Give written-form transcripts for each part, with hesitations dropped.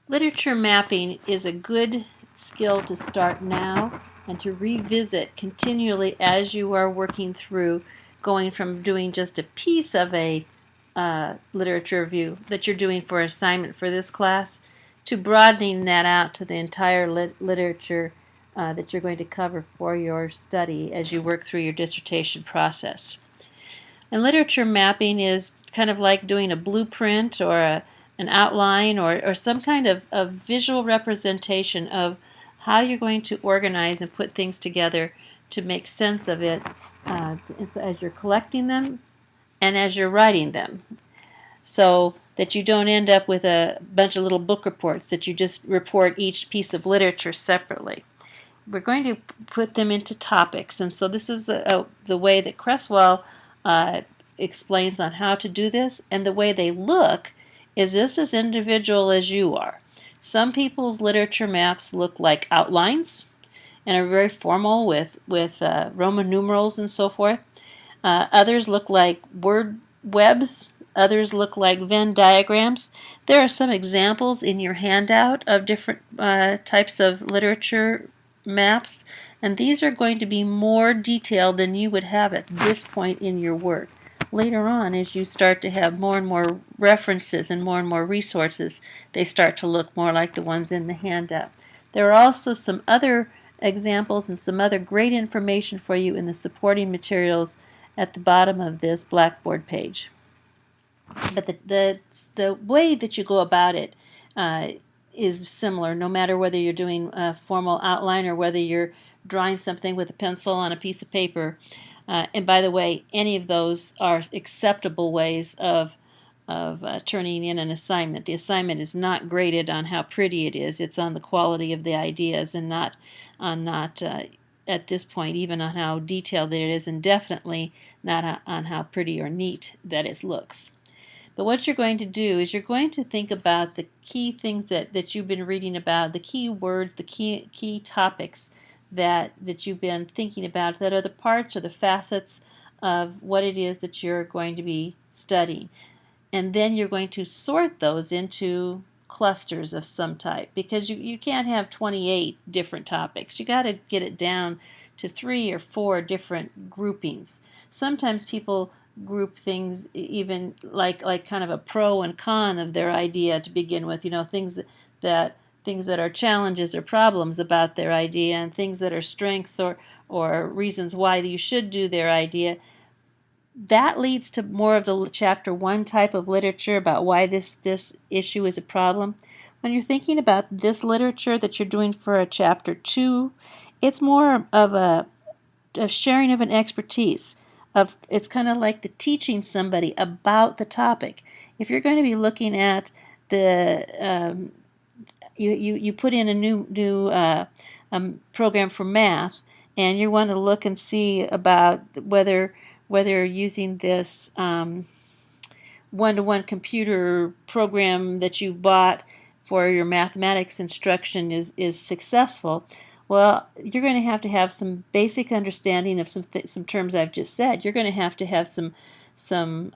Literature mapping is a good skill to start now and to revisit continually as you are working through, going from doing just a piece of a literature review that you're doing for assignment for this class to broadening that out to the entire literature that you're going to cover for your study as you work through your dissertation process. And literature mapping is kind of like doing a blueprint or an outline or some kind of visual representation of how you're going to organize and put things together to make sense of it as you're collecting them and as you're writing them, so that you don't end up with a bunch of little book reports that you just report each piece of literature separately. We're going to put them into topics, and so this is the way that Cresswell explains on how to do this, and the way they look is just as individual as you are. Some people's literature maps look like outlines and are very formal with Roman numerals and so forth. Others look like word webs. Others look like Venn diagrams. There are some examples in your handout of different types of literature maps, and these are going to be more detailed than you would have at this point in your work. Later on, as you start to have more and more references and more resources, they start to look more like the ones in the handout. There are also some other examples and some other great information for you in the supporting materials at the bottom of this Blackboard page. But the way that you go about it is similar, no matter whether you're doing a formal outline or whether you're drawing something with a pencil on a piece of paper. And by the way, any of those are acceptable ways of turning in an assignment. The assignment is not graded on how pretty it is. It's on the quality of the ideas and not at this point even on how detailed it is, and definitely not on how pretty or neat that it looks. But what you're going to do is you're going to think about the key things that you've been reading about, the key words, the key topics that you've been thinking about, that are the parts or the facets of what it is that you're going to be studying. And then you're going to sort those into clusters of some type, because you can't have 28 different topics. You got to get it down to 3 or 4 different groupings. Sometimes people group things even like kind of a pro and con of their idea to begin with, things that are challenges or problems about their idea, and things that are strengths or reasons why you should do their idea. That leads to more of the chapter 1 type of literature about why this issue is a problem. When you're thinking about this literature that you're doing for a chapter 2, it's more of a sharing of an expertise. It's kind of like the teaching somebody about the topic. If you're going to be looking at the you put in a new program for math, and you want to look and see about whether using this one-to-one computer program that you've bought for your mathematics instruction is successful. Well, you're going to have some basic understanding of some terms I've just said. You're going to have some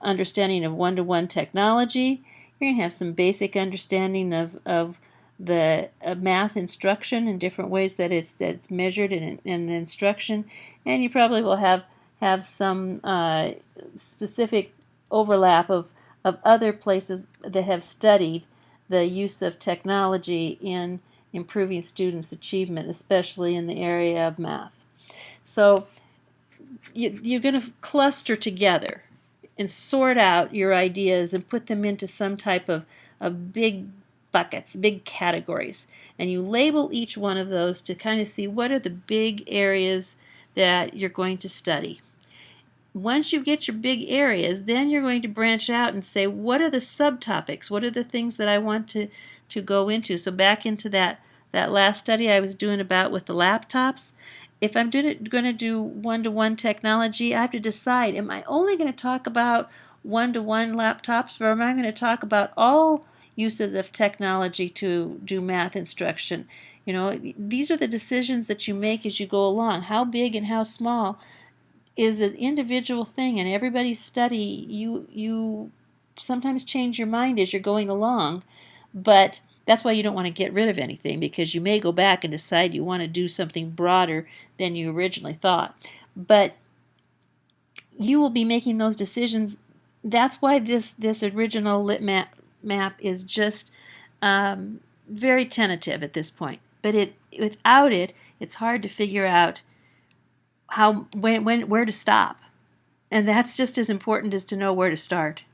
understanding of one-to-one technology. You're going to have some basic understanding of the math instruction and different ways that it's measured in the instruction, and you probably will have some specific overlap of other places that have studied the use of technology in improving students' achievement, especially in the area of math. So you're going to cluster together and sort out your ideas and put them into some type of big buckets, big categories. And you label each one of those to kind of see what are the big areas that you're going to study. Once you get your big areas, then you're going to branch out and say, what are the subtopics? What are the things that I want to go into? So back into that last study I was doing about with the laptops, if I'm going to do one-to-one technology, I have to decide, am I only going to talk about one-to-one laptops, or am I going to talk about all uses of technology to do math instruction? These are the decisions that you make as you go along. How big and how small is an individual thing, and everybody's study, you sometimes change your mind as you're going along, but That's why you don't want to get rid of anything, because you may go back and decide you want to do something broader than you originally thought. But you will be making those decisions. That's why this original lit map is just very tentative at this point. But without it, it's hard to figure out where to stop. And that's just as important as to know where to start.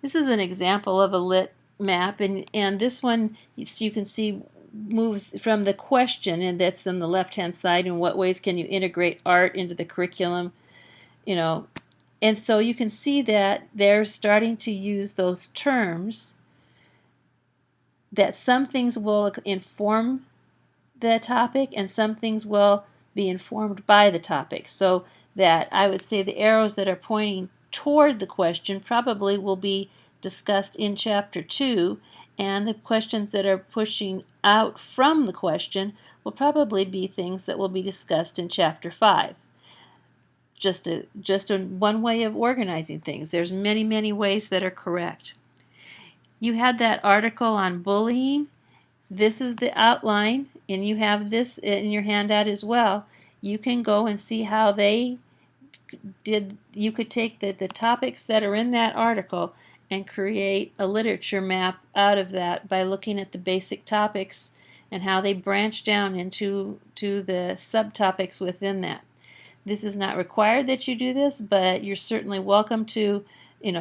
This is an example of a lit map, and this one, so you can see, moves from the question, and that's on the left-hand side, in what ways can you integrate art into the curriculum, and so you can see that they're starting to use those terms, that some things will inform the topic and some things will be informed by the topic. So that I would say the arrows that are pointing toward the question probably will be discussed in Chapter 2, and the questions that are pushing out from the question will probably be things that will be discussed in Chapter 5. Just one way of organizing things. There's many, many ways that are correct. You had that article on bullying. This is the outline, and you have this in your handout as well. You can go and see how they did. You could take the topics that are in that article and create a literature map out of that by looking at the basic topics and how they branch down into the subtopics within that. This is not required that you do this, but you're certainly welcome to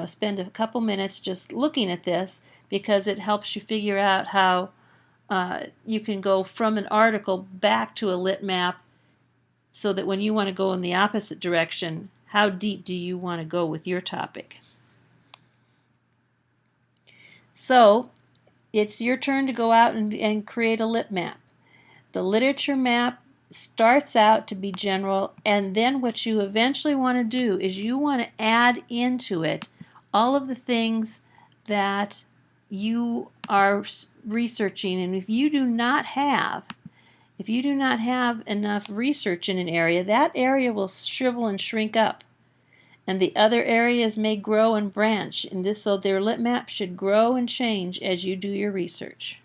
spend a couple minutes just looking at this, because it helps you figure out how you can go from an article back to a lit map, so that when you want to go in the opposite direction, how deep do you want to go with your topic? So it's your turn to go out and create a lit map. The literature map starts out to be general, and then what you eventually want to do is you want to add into it all of the things that you are researching. And if you do not have enough research in an area, that area will shrivel and shrink up, and the other areas may grow and branch. So their lit map should grow and change as you do your research.